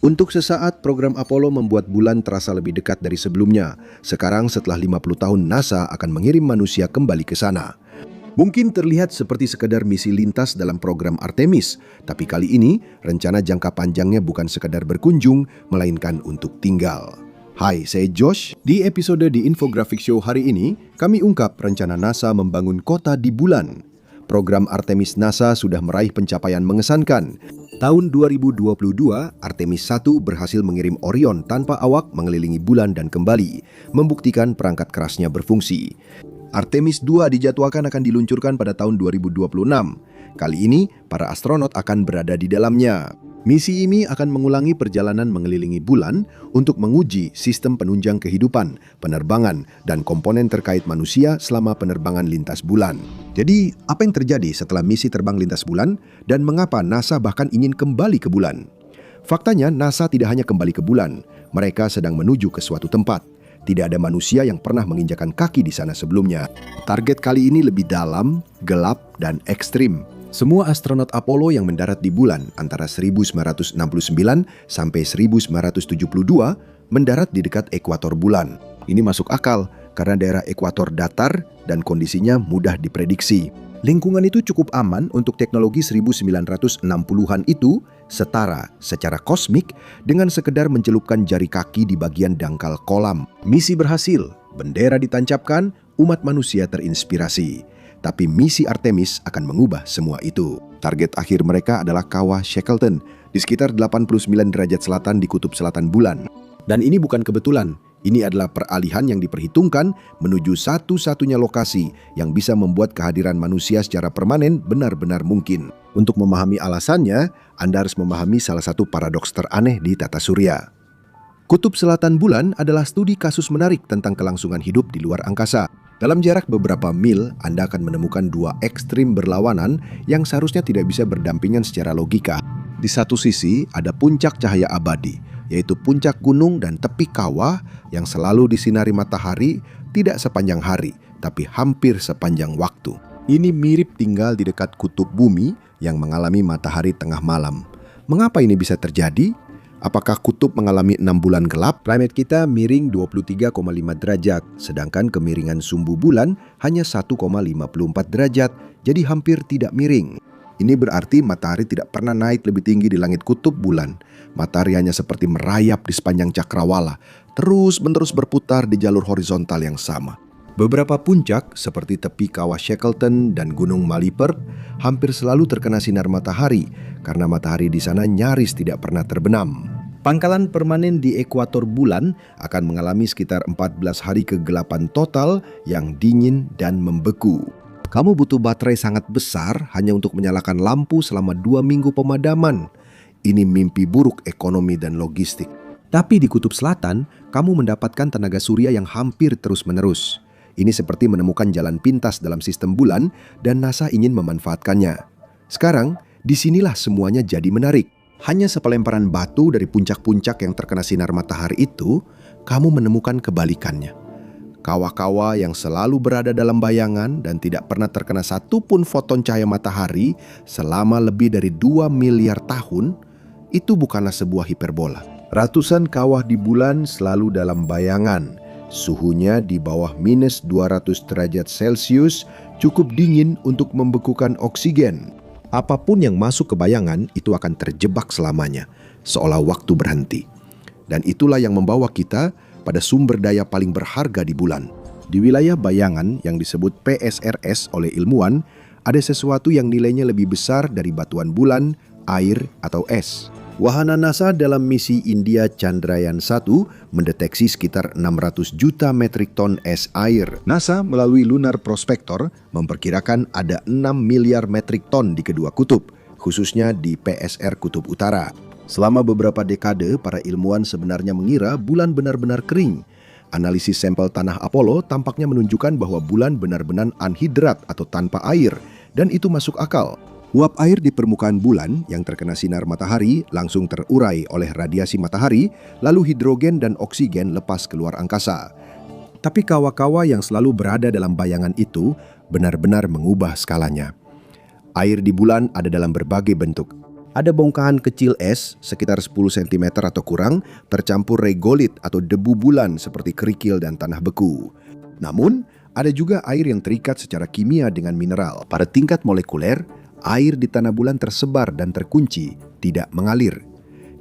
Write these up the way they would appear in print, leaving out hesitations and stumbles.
Untuk sesaat, program Apollo membuat bulan terasa lebih dekat dari sebelumnya. Sekarang setelah 50 tahun, NASA akan mengirim manusia kembali ke sana. Mungkin terlihat seperti sekedar misi lintas dalam program Artemis, tapi kali ini rencana jangka panjangnya bukan sekedar berkunjung, melainkan untuk tinggal. Hai, saya Josh. Di episode di Infographic Show hari ini, kami ungkap rencana NASA membangun kota di bulan. Program Artemis NASA sudah meraih pencapaian mengesankan. Tahun 2022, Artemis 1 berhasil mengirim Orion tanpa awak mengelilingi bulan dan kembali, membuktikan perangkat kerasnya berfungsi. Artemis 2 dijadwalkan akan diluncurkan pada tahun 2026. Kali ini, para astronot akan berada di dalamnya. Misi ini akan mengulangi perjalanan mengelilingi bulan untuk menguji sistem penunjang kehidupan, penerbangan, dan komponen terkait manusia selama penerbangan lintas bulan. Jadi, apa yang terjadi setelah misi terbang lintas bulan dan mengapa NASA bahkan ingin kembali ke bulan? Faktanya, NASA tidak hanya kembali ke bulan, mereka sedang menuju ke suatu tempat. Tidak ada manusia yang pernah menginjakan kaki di sana sebelumnya. Target kali ini lebih dalam, gelap, dan ekstrim. Semua astronot Apollo yang mendarat di bulan antara 1969 sampai 1972 mendarat di dekat ekuator bulan. Ini masuk akal karena daerah ekuator datar dan kondisinya mudah diprediksi. Lingkungan itu cukup aman untuk teknologi 1960-an itu setara secara kosmik dengan sekedar mencelupkan jari kaki di bagian dangkal kolam. Misi berhasil, bendera ditancapkan, umat manusia terinspirasi. Tapi misi Artemis akan mengubah semua itu. Target akhir mereka adalah kawah Shackleton di sekitar 89 derajat selatan di kutub selatan bulan. Dan ini bukan kebetulan. Ini adalah peralihan yang diperhitungkan menuju satu-satunya lokasi yang bisa membuat kehadiran manusia secara permanen benar-benar mungkin. Untuk memahami alasannya, Anda harus memahami salah satu paradoks teraneh di tata surya. Kutub selatan bulan adalah studi kasus menarik tentang kelangsungan hidup di luar angkasa. Dalam jarak beberapa mil, Anda akan menemukan dua ekstrim berlawanan yang seharusnya tidak bisa berdampingan secara logika. Di satu sisi, ada puncak cahaya abadi, yaitu puncak gunung dan tepi kawah yang selalu disinari matahari, tidak sepanjang hari, tapi hampir sepanjang waktu. Ini mirip tinggal di dekat kutub bumi yang mengalami matahari tengah malam. Mengapa ini bisa terjadi? Apakah kutub mengalami 6 bulan gelap? Planet kita miring 23,5 derajat, sedangkan kemiringan sumbu bulan hanya 1,54 derajat, jadi hampir tidak miring. Ini berarti matahari tidak pernah naik lebih tinggi di langit kutub bulan. Matahari hanya seperti merayap di sepanjang cakrawala, terus-menerus berputar di jalur horizontal yang sama. Beberapa puncak seperti tepi kawah Shackleton dan gunung Maliperp hampir selalu terkena sinar matahari karena matahari di sana nyaris tidak pernah terbenam. Pangkalan permanen di ekuator bulan akan mengalami sekitar 14 hari kegelapan total yang dingin dan membeku. Kamu butuh baterai sangat besar hanya untuk menyalakan lampu selama 2 minggu pemadaman. Ini mimpi buruk ekonomi dan logistik. Tapi di kutub selatan, kamu mendapatkan tenaga surya yang hampir terus-menerus. Ini seperti menemukan jalan pintas dalam sistem bulan dan NASA ingin memanfaatkannya. Sekarang, disinilah semuanya jadi menarik. Hanya sepelemparan batu dari puncak-puncak yang terkena sinar matahari itu, kamu menemukan kebalikannya. Kawah-kawah yang selalu berada dalam bayangan dan tidak pernah terkena satupun foton cahaya matahari selama lebih dari 2 miliar tahun, itu bukanlah sebuah hiperbola. Ratusan kawah di bulan selalu dalam bayangan. Suhunya di bawah minus 200 derajat Celcius cukup dingin untuk membekukan oksigen. Apapun yang masuk ke bayangan itu akan terjebak selamanya, seolah waktu berhenti. Dan itulah yang membawa kita pada sumber daya paling berharga di bulan. Di wilayah bayangan yang disebut PSRS oleh ilmuwan, ada sesuatu yang nilainya lebih besar dari batuan bulan, air, atau es. Wahana NASA dalam misi India Chandrayaan-1 mendeteksi sekitar 600 juta metrik ton es air. NASA melalui Lunar Prospector memperkirakan ada 6 miliar metrik ton di kedua kutub, khususnya di PSR Kutub Utara. Selama beberapa dekade, para ilmuwan sebenarnya mengira bulan benar-benar kering. Analisis sampel tanah Apollo tampaknya menunjukkan bahwa bulan benar-benar anhidrat atau tanpa air, dan itu masuk akal. Uap air di permukaan bulan yang terkena sinar matahari langsung terurai oleh radiasi matahari, lalu hidrogen dan oksigen lepas keluar angkasa. Tapi kawah-kawah yang selalu berada dalam bayangan itu benar-benar mengubah skalanya. Air di bulan ada dalam berbagai bentuk. Ada bongkahan kecil es sekitar 10 cm atau kurang tercampur regolit atau debu bulan seperti kerikil dan tanah beku. Namun, ada juga air yang terikat secara kimia dengan mineral. Pada tingkat molekuler, air di tanah bulan tersebar dan terkunci, tidak mengalir.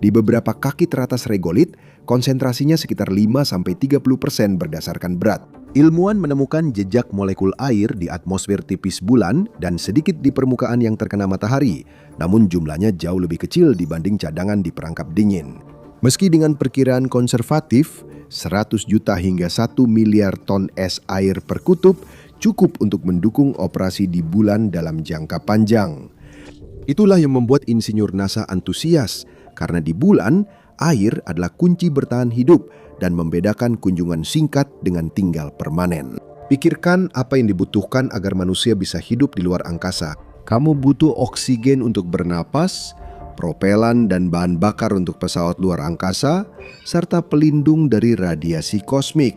Di beberapa kaki teratas regolit, konsentrasinya sekitar 5-30% berdasarkan berat. Ilmuwan menemukan jejak molekul air di atmosfer tipis bulan dan sedikit di permukaan yang terkena matahari, namun jumlahnya jauh lebih kecil dibanding cadangan di perangkap dingin. Meski dengan perkiraan konservatif, 100 juta hingga 1 miliar ton es air per kutub cukup untuk mendukung operasi di bulan dalam jangka panjang. Itulah yang membuat insinyur NASA antusias, karena di bulan, air adalah kunci bertahan hidup dan membedakan kunjungan singkat dengan tinggal permanen. Pikirkan apa yang dibutuhkan agar manusia bisa hidup di luar angkasa. Kamu butuh oksigen untuk bernapas, propelan dan bahan bakar untuk pesawat luar angkasa, serta pelindung dari radiasi kosmik.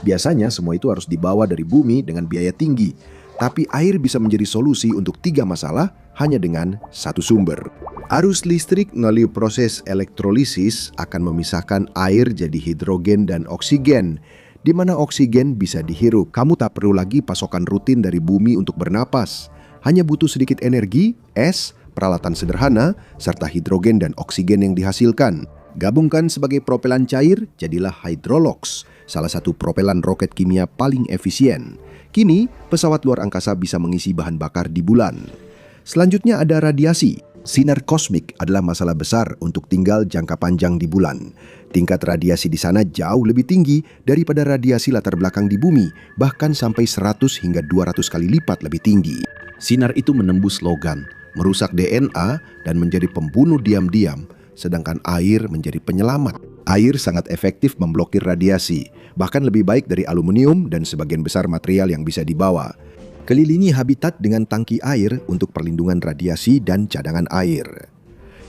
Biasanya semua itu harus dibawa dari bumi dengan biaya tinggi, tapi air bisa menjadi solusi untuk 3 masalah hanya dengan satu sumber. Arus listrik melalui proses elektrolisis akan memisahkan air jadi hidrogen dan oksigen, di mana oksigen bisa dihirup. Kamu tak perlu lagi pasokan rutin dari bumi untuk bernapas. Hanya butuh sedikit energi, es, peralatan sederhana, serta hidrogen dan oksigen yang dihasilkan. Gabungkan sebagai propelan cair, jadilah Hydrolox, salah satu propelan roket kimia paling efisien. Kini, pesawat luar angkasa bisa mengisi bahan bakar di bulan. Selanjutnya ada radiasi. Sinar kosmik adalah masalah besar untuk tinggal jangka panjang di bulan. Tingkat radiasi di sana jauh lebih tinggi daripada radiasi latar belakang di bumi, bahkan sampai 100 hingga 200 kali lipat lebih tinggi. Sinar itu menembus logam, merusak DNA, dan menjadi pembunuh diam-diam, sedangkan air menjadi penyelamat. Air sangat efektif memblokir radiasi, bahkan lebih baik dari aluminium dan sebagian besar material yang bisa dibawa. Kelilingi habitat dengan tangki air untuk perlindungan radiasi dan cadangan air.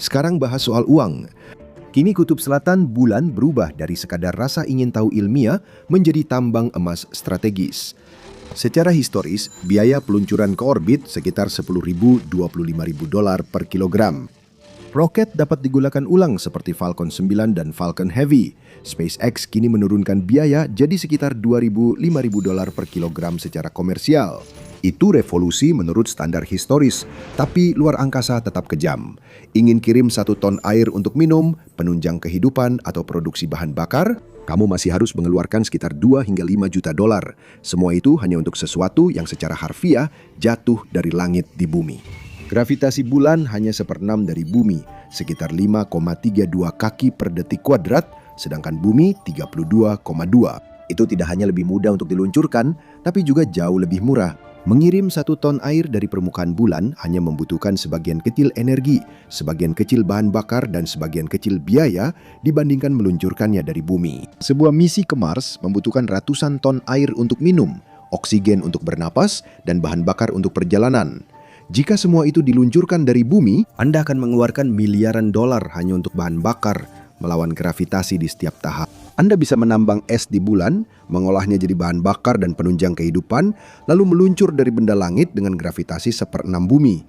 Sekarang bahas soal uang. Kini kutub selatan bulan berubah dari sekadar rasa ingin tahu ilmiah menjadi tambang emas strategis. Secara historis, biaya peluncuran ke orbit sekitar $10.000–25.000 per kilogram. Roket dapat digunakan ulang seperti Falcon 9 dan Falcon Heavy. SpaceX kini menurunkan biaya jadi sekitar $2.000–5.000 per kilogram secara komersial. Itu revolusi menurut standar historis, tapi luar angkasa tetap kejam. Ingin kirim 1 ton air untuk minum, penunjang kehidupan, atau produksi bahan bakar, kamu masih harus mengeluarkan sekitar $2 hingga $5 juta. Semua itu hanya untuk sesuatu yang secara harfiah jatuh dari langit di bumi. Gravitasi bulan hanya 1/6 dari bumi, sekitar 5,32 kaki per detik kuadrat, sedangkan bumi 32,2. Itu tidak hanya lebih mudah untuk diluncurkan, tapi juga jauh lebih murah. Mengirim 1 ton air dari permukaan bulan hanya membutuhkan sebagian kecil energi, sebagian kecil bahan bakar, dan sebagian kecil biaya dibandingkan meluncurkannya dari bumi. Sebuah misi ke Mars membutuhkan ratusan ton air untuk minum, oksigen untuk bernapas, dan bahan bakar untuk perjalanan. Jika semua itu diluncurkan dari bumi, Anda akan mengeluarkan miliaran dolar hanya untuk bahan bakar, melawan gravitasi di setiap tahap. Anda bisa menambang es di bulan, mengolahnya jadi bahan bakar dan penunjang kehidupan, lalu meluncur dari benda langit dengan gravitasi 1/6 bumi.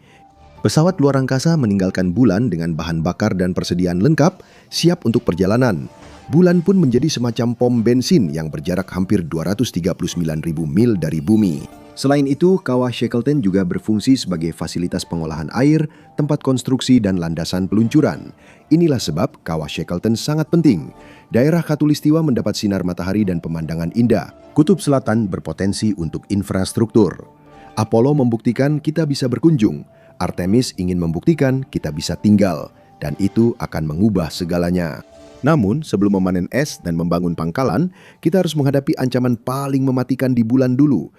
Pesawat luar angkasa meninggalkan bulan dengan bahan bakar dan persediaan lengkap, siap untuk perjalanan. Bulan pun menjadi semacam pom bensin yang berjarak hampir 239.000 mil dari bumi. Selain itu, Kawah Shackleton juga berfungsi sebagai fasilitas pengolahan air, tempat konstruksi, dan landasan peluncuran. Inilah sebab Kawah Shackleton sangat penting. Daerah Khatulistiwa mendapat sinar matahari dan pemandangan indah. Kutub Selatan berpotensi untuk infrastruktur. Apollo membuktikan kita bisa berkunjung. Artemis ingin membuktikan kita bisa tinggal. Dan itu akan mengubah segalanya. Namun, sebelum memanen es dan membangun pangkalan, kita harus menghadapi ancaman paling mematikan di bulan dulu.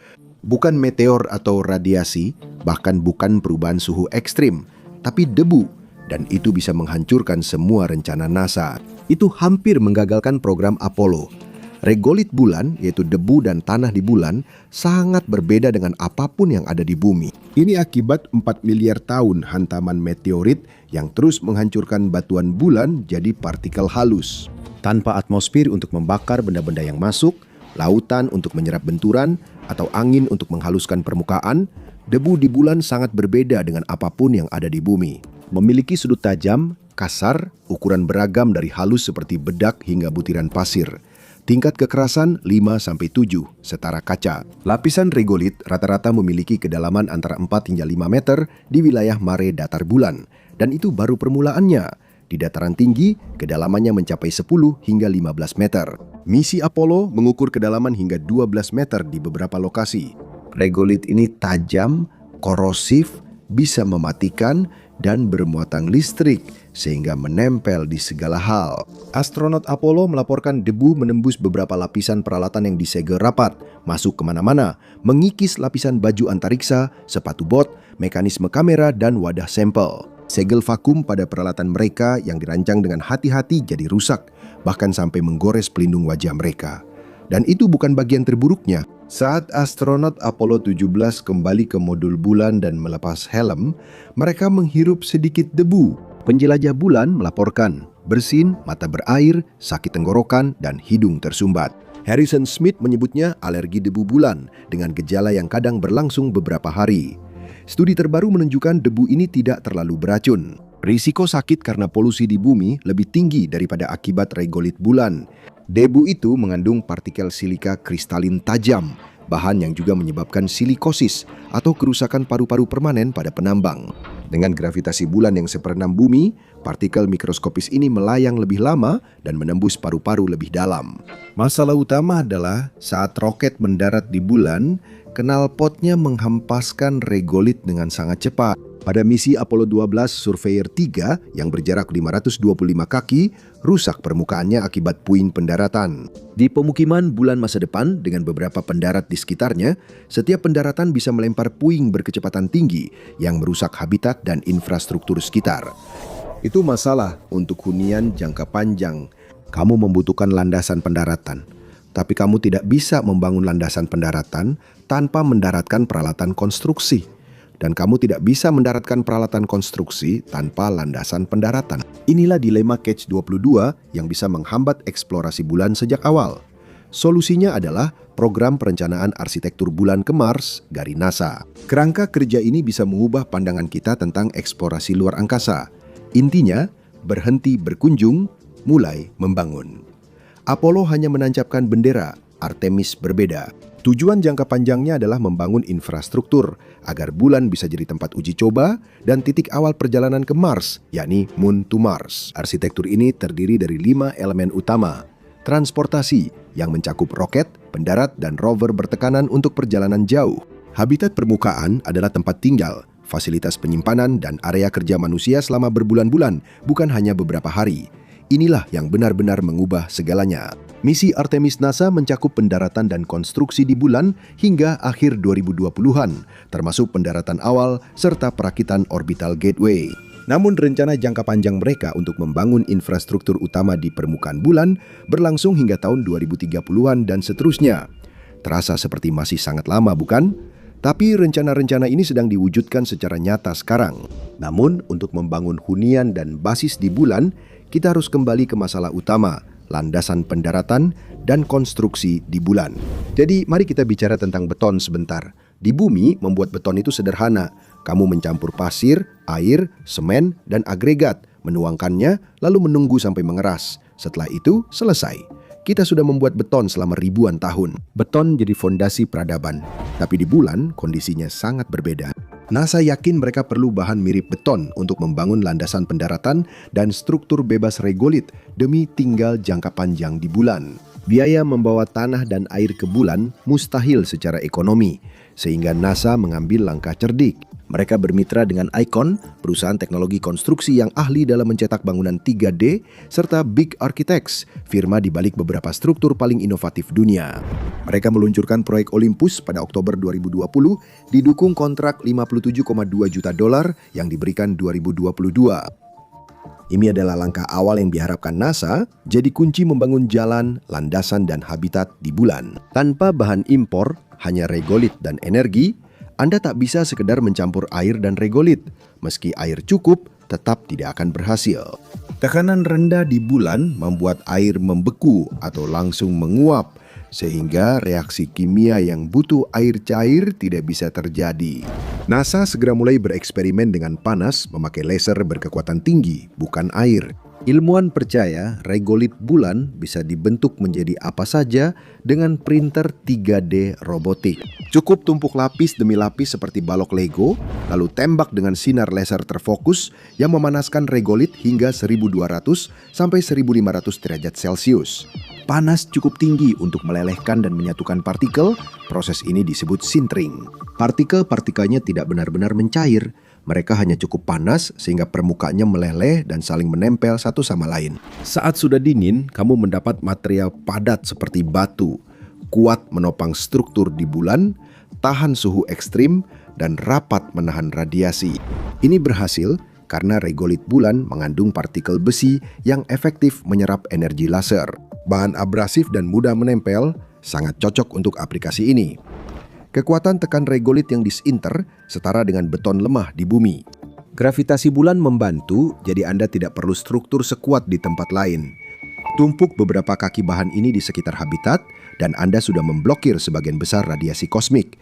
Bukan meteor atau radiasi, bahkan bukan perubahan suhu ekstrim, tapi debu. Dan itu bisa menghancurkan semua rencana NASA. Itu hampir menggagalkan program Apollo. Regolit bulan, yaitu debu dan tanah di bulan, sangat berbeda dengan apapun yang ada di bumi. Ini akibat 4 miliar tahun hantaman meteorit yang terus menghancurkan batuan bulan jadi partikel halus. Tanpa atmosfer untuk membakar benda-benda yang masuk, lautan untuk menyerap benturan, atau angin untuk menghaluskan permukaan, Debu di bulan sangat berbeda dengan apapun yang ada di bumi. Memiliki sudut tajam, kasar, ukuran beragam dari halus seperti bedak hingga butiran pasir. Tingkat kekerasan 5-7, setara kaca. Lapisan regolit rata-rata memiliki kedalaman antara 4 hingga 5 meter di wilayah mare datar bulan. Dan itu baru permulaannya. Di dataran tinggi, kedalamannya mencapai 10 hingga 15 meter. Misi Apollo mengukur kedalaman hingga 12 meter di beberapa lokasi. Regolit ini tajam, korosif, bisa mematikan, dan bermuatan listrik, sehingga menempel di segala hal. Astronot Apollo melaporkan debu menembus beberapa lapisan peralatan yang disegel rapat, masuk kemana-mana, mengikis lapisan baju antariksa, sepatu bot, mekanisme kamera, dan wadah sampel. Segel vakum pada peralatan mereka yang dirancang dengan hati-hati jadi rusak, bahkan sampai menggores pelindung wajah mereka. Dan itu bukan bagian terburuknya. Saat astronot Apollo 17 kembali ke modul bulan dan melepas helm, mereka menghirup sedikit debu. Penjelajah bulan melaporkan bersin, mata berair, sakit tenggorokan, dan hidung tersumbat. Harrison Smith menyebutnya alergi debu bulan dengan gejala yang kadang berlangsung beberapa hari. Studi terbaru menunjukkan debu ini tidak terlalu beracun. Risiko sakit karena polusi di bumi lebih tinggi daripada akibat regolit bulan. Debu itu mengandung partikel silika kristalin tajam, bahan yang juga menyebabkan silikosis atau kerusakan paru-paru permanen pada penambang. Dengan gravitasi bulan yang seperenam bumi, partikel mikroskopis ini melayang lebih lama dan menembus paru-paru lebih dalam. Masalah utama adalah saat roket mendarat di bulan, knalpotnya menghempaskan regolit dengan sangat cepat. Pada misi Apollo 12 Surveyor 3 yang berjarak 525 kaki, rusak permukaannya akibat puing pendaratan. Di pemukiman bulan masa depan dengan beberapa pendarat di sekitarnya, setiap pendaratan bisa melempar puing berkecepatan tinggi yang merusak habitat dan infrastruktur sekitar. Itu masalah untuk hunian jangka panjang. Kamu membutuhkan landasan pendaratan, tapi kamu tidak bisa membangun landasan pendaratan tanpa mendaratkan peralatan konstruksi. Dan kamu tidak bisa mendaratkan peralatan konstruksi tanpa landasan pendaratan. Inilah dilema Catch-22 yang bisa menghambat eksplorasi bulan sejak awal. Solusinya adalah program perencanaan arsitektur bulan ke Mars dari NASA. Kerangka kerja ini bisa mengubah pandangan kita tentang eksplorasi luar angkasa. Intinya, berhenti berkunjung, mulai membangun. Apollo hanya menancapkan bendera, Artemis berbeda. Tujuan jangka panjangnya adalah membangun infrastruktur agar bulan bisa jadi tempat uji coba dan titik awal perjalanan ke Mars, yakni Moon to Mars. Arsitektur ini terdiri dari 5 elemen utama. Transportasi yang mencakup roket, pendarat, dan rover bertekanan untuk perjalanan jauh. Habitat permukaan adalah tempat tinggal, fasilitas penyimpanan, dan area kerja manusia selama berbulan-bulan, bukan hanya beberapa hari. Inilah yang benar-benar mengubah segalanya. Misi Artemis NASA mencakup pendaratan dan konstruksi di bulan hingga akhir 2020-an, termasuk pendaratan awal serta perakitan orbital gateway. Namun rencana jangka panjang mereka untuk membangun infrastruktur utama di permukaan bulan berlangsung hingga tahun 2030-an dan seterusnya. Terasa seperti masih sangat lama, bukan? Tapi rencana-rencana ini sedang diwujudkan secara nyata sekarang. Namun untuk membangun hunian dan basis di bulan, kita harus kembali ke masalah utama, landasan pendaratan, dan konstruksi di bulan. Jadi mari kita bicara tentang beton sebentar. Di bumi, membuat beton itu sederhana. Kamu mencampur pasir, air, semen, dan agregat, menuangkannya, lalu menunggu sampai mengeras. Setelah itu, selesai. Kita sudah membuat beton selama ribuan tahun. Beton jadi fondasi peradaban. Tapi di bulan, kondisinya sangat berbeda. NASA yakin mereka perlu bahan mirip beton untuk membangun landasan pendaratan dan struktur bebas regolit demi tinggal jangka panjang di bulan. Biaya membawa tanah dan air ke bulan mustahil secara ekonomi, sehingga NASA mengambil langkah cerdik. Mereka bermitra dengan Icon, perusahaan teknologi konstruksi yang ahli dalam mencetak bangunan 3D, serta Big Architects, firma di balik beberapa struktur paling inovatif dunia. Mereka meluncurkan proyek Olympus pada Oktober 2020, didukung kontrak $57,2 juta yang diberikan 2022. Ini adalah langkah awal yang diharapkan NASA jadi kunci membangun jalan, landasan, dan habitat di bulan. Tanpa bahan impor, hanya regolit dan energi, Anda tak bisa sekedar mencampur air dan regolit. Meski air cukup, tetap tidak akan berhasil. Tekanan rendah di bulan membuat air membeku atau langsung menguap, sehingga reaksi kimia yang butuh air cair tidak bisa terjadi. NASA segera mulai bereksperimen dengan panas memakai laser berkekuatan tinggi, bukan air. Ilmuwan percaya regolit bulan bisa dibentuk menjadi apa saja dengan printer 3D robotik. Cukup tumpuk lapis demi lapis seperti balok Lego, lalu tembak dengan sinar laser terfokus yang memanaskan regolit hingga 1200 sampai 1500 derajat Celcius. Panas cukup tinggi untuk melelehkan dan menyatukan partikel. Proses ini disebut sintering. Partikel-partikelnya tidak benar-benar mencair. Mereka hanya cukup panas sehingga permukaannya meleleh dan saling menempel satu sama lain. Saat sudah dingin, kamu mendapat material padat seperti batu, kuat menopang struktur di bulan, tahan suhu ekstrim, dan rapat menahan radiasi. Ini berhasil karena regolit bulan mengandung partikel besi yang efektif menyerap energi laser. Bahan abrasif dan mudah menempel, sangat cocok untuk aplikasi ini. Kekuatan tekan regolit yang disinter setara dengan beton lemah di bumi. Gravitasi bulan membantu, jadi Anda tidak perlu struktur sekuat di tempat lain. Tumpuk beberapa kaki bahan ini di sekitar habitat, dan Anda sudah memblokir sebagian besar radiasi kosmik.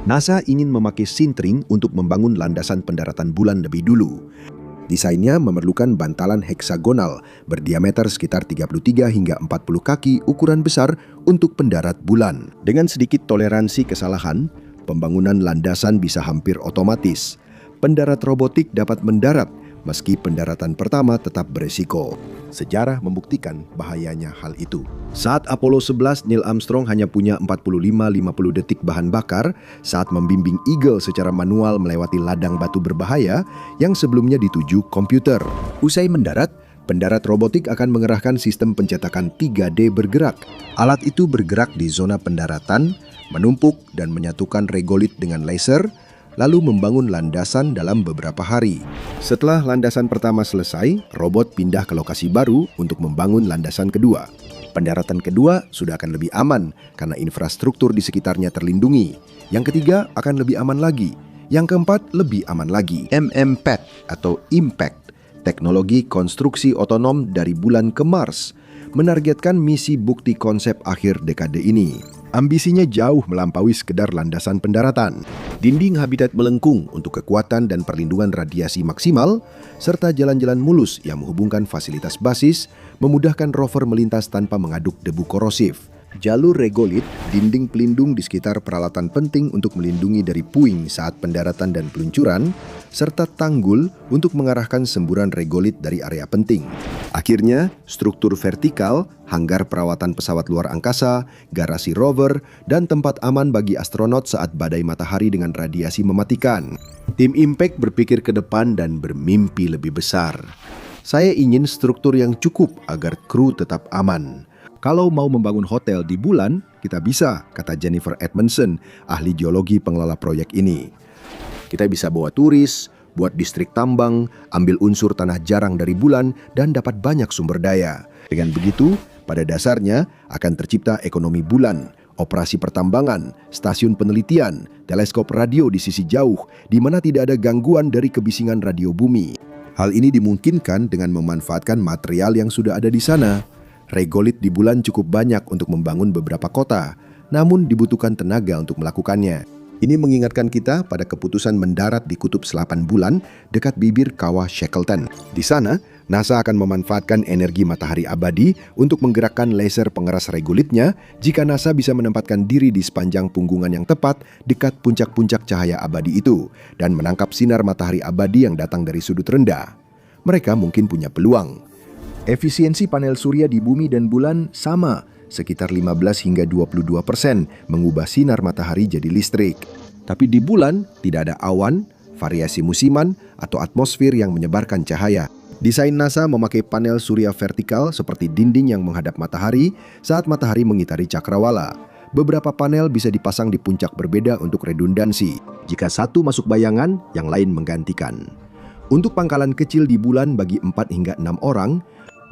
NASA ingin memakai sintering untuk membangun landasan pendaratan bulan lebih dulu. Desainnya memerlukan bantalan heksagonal berdiameter sekitar 33 hingga 40 kaki ukuran besar untuk pendarat bulan. Dengan sedikit toleransi kesalahan, pembangunan landasan bisa hampir otomatis. Pendarat robotik dapat mendarat meski pendaratan pertama tetap beresiko. Sejarah membuktikan bahayanya hal itu. Saat Apollo 11, Neil Armstrong hanya punya 45-50 detik bahan bakar saat membimbing Eagle secara manual melewati ladang batu berbahaya yang sebelumnya dituju komputer. Usai mendarat, pendarat robotik akan mengerahkan sistem pencetakan 3D bergerak. Alat itu bergerak di zona pendaratan, menumpuk dan menyatukan regolit dengan laser, lalu membangun landasan dalam beberapa hari. Setelah landasan pertama selesai, robot pindah ke lokasi baru untuk membangun landasan kedua. Pendaratan kedua sudah akan lebih aman karena infrastruktur di sekitarnya terlindungi. Yang ketiga akan lebih aman lagi. Yang keempat lebih aman lagi. MMPAD atau Impact, teknologi konstruksi otonom dari bulan ke Mars, menargetkan misi bukti konsep akhir dekade ini. Ambisinya jauh melampaui sekedar landasan pendaratan. Dinding habitat melengkung untuk kekuatan dan perlindungan radiasi maksimal, serta jalan-jalan mulus yang menghubungkan fasilitas basis, memudahkan rover melintas tanpa mengaduk debu korosif. Jalur regolit, dinding pelindung di sekitar peralatan penting untuk melindungi dari puing saat pendaratan dan peluncuran, serta tanggul untuk mengarahkan semburan regolit dari area penting. Akhirnya, struktur vertikal, hanggar perawatan pesawat luar angkasa, garasi rover, dan tempat aman bagi astronot saat badai matahari dengan radiasi mematikan. Tim Impact berpikir ke depan dan bermimpi lebih besar. Saya ingin struktur yang cukup agar kru tetap aman. Kalau mau membangun hotel di bulan, kita bisa, kata Jennifer Edmondson, ahli geologi pengelola proyek ini. Kita bisa bawa turis, buat distrik tambang, ambil unsur tanah jarang dari bulan, dan dapat banyak sumber daya. Dengan begitu, pada dasarnya akan tercipta ekonomi bulan, operasi pertambangan, stasiun penelitian, teleskop radio di sisi jauh, di mana tidak ada gangguan dari kebisingan radio bumi. Hal ini dimungkinkan dengan memanfaatkan material yang sudah ada di sana. Regolit di bulan cukup banyak untuk membangun beberapa kota, namun dibutuhkan tenaga untuk melakukannya. Ini mengingatkan kita pada keputusan mendarat di kutub selatan bulan dekat bibir kawah Shackleton. Di sana, NASA akan memanfaatkan energi matahari abadi untuk menggerakkan laser pengeras regolitnya jika NASA bisa menempatkan diri di sepanjang punggungan yang tepat dekat puncak-puncak cahaya abadi itu dan menangkap sinar matahari abadi yang datang dari sudut rendah. Mereka mungkin punya peluang. Efisiensi panel surya di bumi dan bulan sama, sekitar 15 hingga 22% mengubah sinar matahari jadi listrik. Tapi di bulan tidak ada awan, variasi musiman, atau atmosfer yang menyebarkan cahaya. Desain NASA memakai panel surya vertikal seperti dinding yang menghadap matahari saat matahari mengitari cakrawala. Beberapa panel bisa dipasang di puncak berbeda untuk redundansi. Jika satu masuk bayangan, yang lain menggantikan. Untuk pangkalan kecil di bulan bagi 4 hingga 6 orang,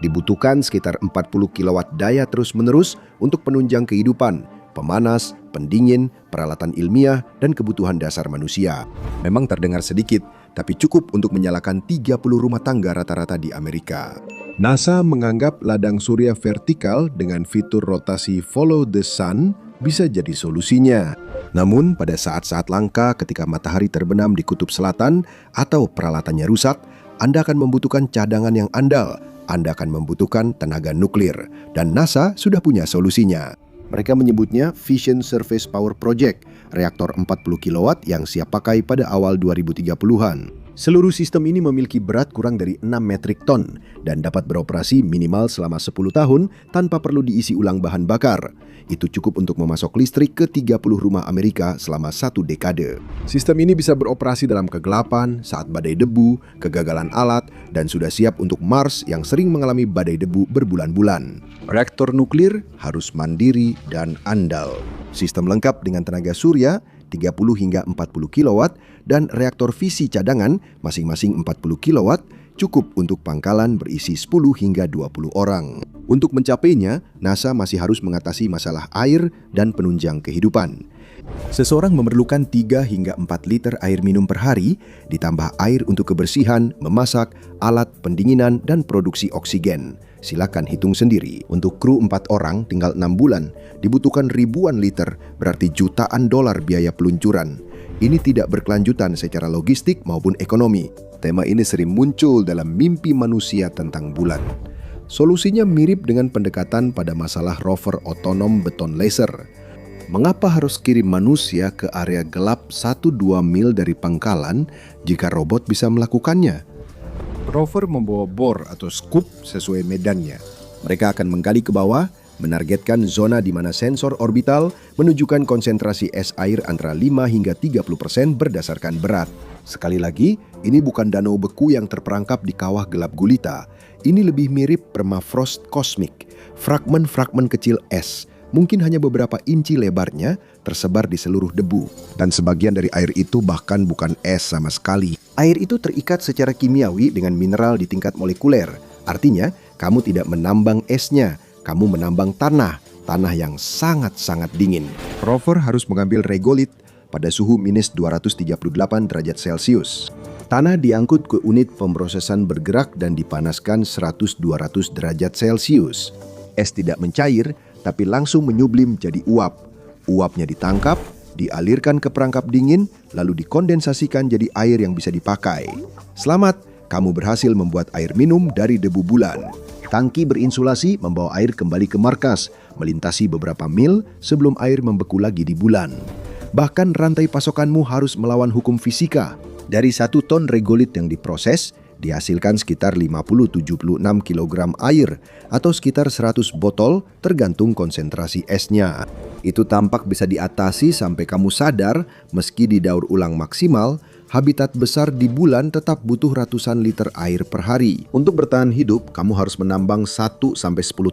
dibutuhkan sekitar 40 kW daya terus-menerus untuk penunjang kehidupan, pemanas, pendingin, peralatan ilmiah, dan kebutuhan dasar manusia. Memang terdengar sedikit, tapi cukup untuk menyalakan 30 rumah tangga rata-rata di Amerika. NASA menganggap ladang surya vertikal dengan fitur rotasi Follow the Sun bisa jadi solusinya. Namun, pada saat-saat langka ketika matahari terbenam di kutub selatan atau peralatannya rusak, Anda akan membutuhkan cadangan yang andal. Anda akan membutuhkan tenaga nuklir, dan NASA sudah punya solusinya. Mereka menyebutnya Fission Surface Power Project, reaktor 40 kW yang siap pakai pada awal 2030-an. Seluruh sistem ini memiliki berat kurang dari 6 metrik ton dan dapat beroperasi minimal selama 10 tahun tanpa perlu diisi ulang bahan bakar. Itu cukup untuk memasok listrik ke 30 rumah Amerika selama 1 dekade. Sistem ini bisa beroperasi dalam kegelapan, saat badai debu, kegagalan alat, dan sudah siap untuk Mars yang sering mengalami badai debu berbulan-bulan. Reaktor nuklir harus mandiri dan andal. Sistem lengkap dengan tenaga surya, 30 hingga 40 kW, dan reaktor fisi cadangan masing-masing 40 kW cukup untuk pangkalan berisi 10 hingga 20 orang. Untuk mencapainya, NASA masih harus mengatasi masalah air dan penunjang kehidupan. Seseorang memerlukan 3 hingga 4 liter air minum per hari, ditambah air untuk kebersihan, memasak, alat pendinginan, dan produksi oksigen. Silakan hitung sendiri. Untuk kru 4 orang tinggal 6 bulan, dibutuhkan ribuan liter, berarti jutaan dolar biaya peluncuran. Ini tidak berkelanjutan secara logistik maupun ekonomi. Tema ini sering muncul dalam mimpi manusia tentang bulan. Solusinya mirip dengan pendekatan pada masalah rover otonom beton laser. Mengapa harus kirim manusia ke area gelap 1-2 mil dari pangkalan jika robot bisa melakukannya? Rover membawa bor atau scoop sesuai medannya. Mereka akan menggali ke bawah, menargetkan zona di mana sensor orbital menunjukkan konsentrasi es air antara 5 hingga 30% berdasarkan berat. Sekali lagi, ini bukan danau beku yang terperangkap di kawah gelap gulita. Ini lebih mirip permafrost kosmik, fragmen-fragmen kecil es, mungkin hanya beberapa inci lebarnya, tersebar di seluruh debu. Dan sebagian dari air itu bahkan bukan es sama sekali. Air itu terikat secara kimiawi dengan mineral di tingkat molekuler. Artinya, kamu tidak menambang esnya, kamu menambang tanah yang sangat-sangat dingin. Rover harus mengambil regolit pada suhu minus 238 derajat Celcius. Tanah diangkut ke unit pemrosesan bergerak dan dipanaskan 100-200 derajat Celcius. Es tidak mencair, tapi langsung menyublim jadi uap. Uapnya ditangkap, dialirkan ke perangkap dingin, lalu dikondensasikan jadi air yang bisa dipakai. Selamat, kamu berhasil membuat air minum dari debu bulan. Tangki berinsulasi membawa air kembali ke markas, melintasi beberapa mil sebelum air membeku lagi di bulan. Bahkan rantai pasokanmu harus melawan hukum fisika. Dari 1 ton regolit yang diproses, dihasilkan sekitar 50-76 kg air atau sekitar 100 botol tergantung konsentrasi esnya. Itu tampak bisa diatasi sampai kamu sadar meski didaur ulang maksimal, habitat besar di bulan tetap butuh ratusan liter air per hari. Untuk bertahan hidup, kamu harus menambang 1-10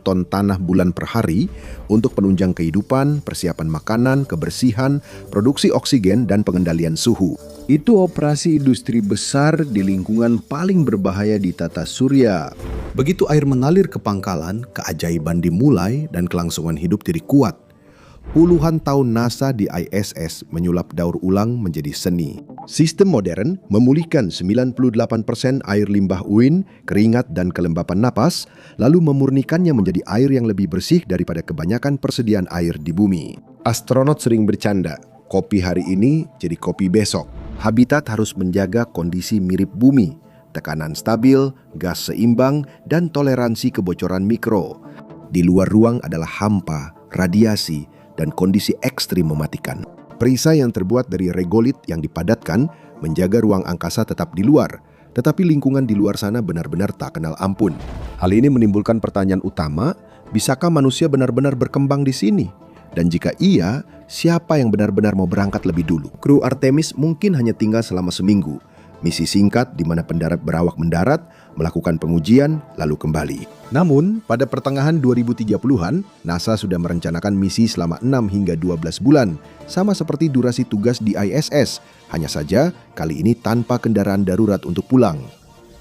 ton tanah bulan per hari untuk penunjang kehidupan, persiapan makanan, kebersihan, produksi oksigen, dan pengendalian suhu. Itu operasi industri besar di lingkungan paling berbahaya di tata surya. Begitu air mengalir ke pangkalan, keajaiban dimulai dan kelangsungan hidup jadi kuat. Puluhan tahun NASA di ISS menyulap daur ulang menjadi seni. Sistem modern memulihkan 98% air limbah urin, keringat, dan kelembapan napas, lalu memurnikannya menjadi air yang lebih bersih daripada kebanyakan persediaan air di bumi. Astronot sering bercanda, kopi hari ini jadi kopi besok. Habitat harus menjaga kondisi mirip bumi, tekanan stabil, gas seimbang, dan toleransi kebocoran mikro. Di luar ruang adalah hampa, radiasi, dan kondisi ekstrim mematikan. Perisai yang terbuat dari regolit yang dipadatkan menjaga ruang angkasa tetap di luar, tetapi lingkungan di luar sana benar-benar tak kenal ampun. Hal ini menimbulkan pertanyaan utama, bisakah manusia benar-benar berkembang di sini? Dan jika iya, siapa yang benar-benar mau berangkat lebih dulu? Kru Artemis mungkin hanya tinggal selama seminggu. Misi singkat di mana pendarat berawak mendarat, melakukan pengujian, lalu kembali. Namun, pada pertengahan 2030-an, NASA sudah merencanakan misi selama 6 hingga 12 bulan, sama seperti durasi tugas di ISS, hanya saja kali ini tanpa kendaraan darurat untuk pulang.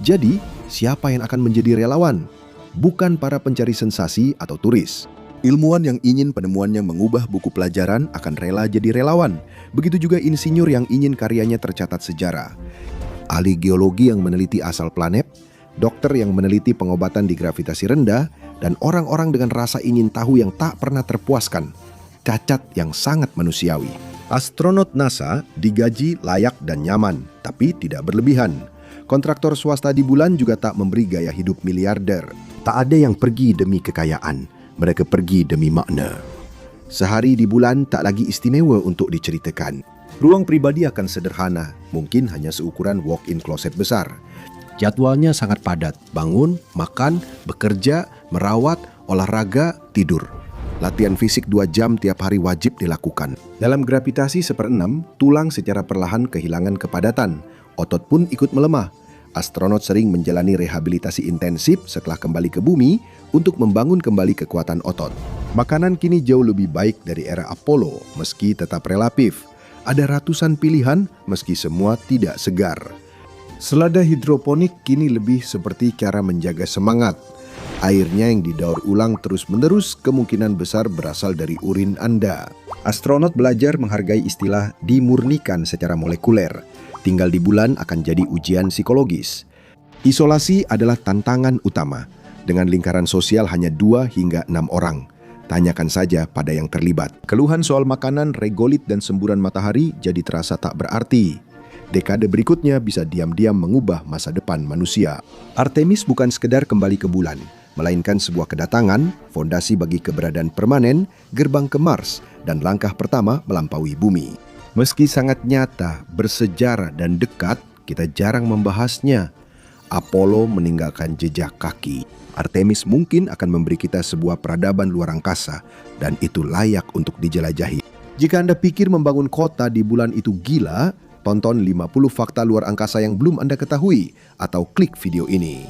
Jadi, siapa yang akan menjadi relawan? Bukan para pencari sensasi atau turis. Ilmuwan yang ingin penemuannya mengubah buku pelajaran akan rela jadi relawan. Begitu juga insinyur yang ingin karyanya tercatat sejarah. Ahli geologi yang meneliti asal planet, dokter yang meneliti pengobatan di gravitasi rendah, dan orang-orang dengan rasa ingin tahu yang tak pernah terpuaskan. Cacat yang sangat manusiawi. Astronot NASA digaji layak dan nyaman, tapi tidak berlebihan. Kontraktor swasta di bulan juga tak memberi gaya hidup miliarder. Tak ada yang pergi demi kekayaan, mereka pergi demi makna. Sehari di bulan tak lagi istimewa untuk diceritakan. Ruang pribadi akan sederhana, mungkin hanya seukuran walk-in closet besar. Jadwalnya sangat padat, bangun, makan, bekerja, merawat, olahraga, tidur. Latihan fisik 2 jam tiap hari wajib dilakukan. Dalam gravitasi 1/6, tulang secara perlahan kehilangan kepadatan. Otot pun ikut melemah. Astronot sering menjalani rehabilitasi intensif setelah kembali ke bumi untuk membangun kembali kekuatan otot. Makanan kini jauh lebih baik dari era Apollo, meski tetap relatif. Ada ratusan pilihan, meski semua tidak segar. Selada hidroponik kini lebih seperti cara menjaga semangat. Airnya yang didaur ulang terus-menerus kemungkinan besar berasal dari urin Anda. Astronot belajar menghargai istilah dimurnikan secara molekuler. Tinggal di bulan akan jadi ujian psikologis. Isolasi adalah tantangan utama. Dengan lingkaran sosial hanya 2 hingga 6 orang. Tanyakan saja pada yang terlibat. Keluhan soal makanan, regolit, dan semburan matahari jadi terasa tak berarti. Dekade berikutnya bisa diam-diam mengubah masa depan manusia. Artemis bukan sekedar kembali ke bulan, melainkan sebuah kedatangan, fondasi bagi keberadaan permanen, gerbang ke Mars, dan langkah pertama melampaui bumi. Meski sangat nyata, bersejarah, dan dekat, kita jarang membahasnya. Apollo meninggalkan jejak kaki. Artemis mungkin akan memberi kita sebuah peradaban luar angkasa, dan itu layak untuk dijelajahi. Jika Anda pikir membangun kota di bulan itu gila, tonton 50 fakta luar angkasa yang belum Anda ketahui, atau klik video ini.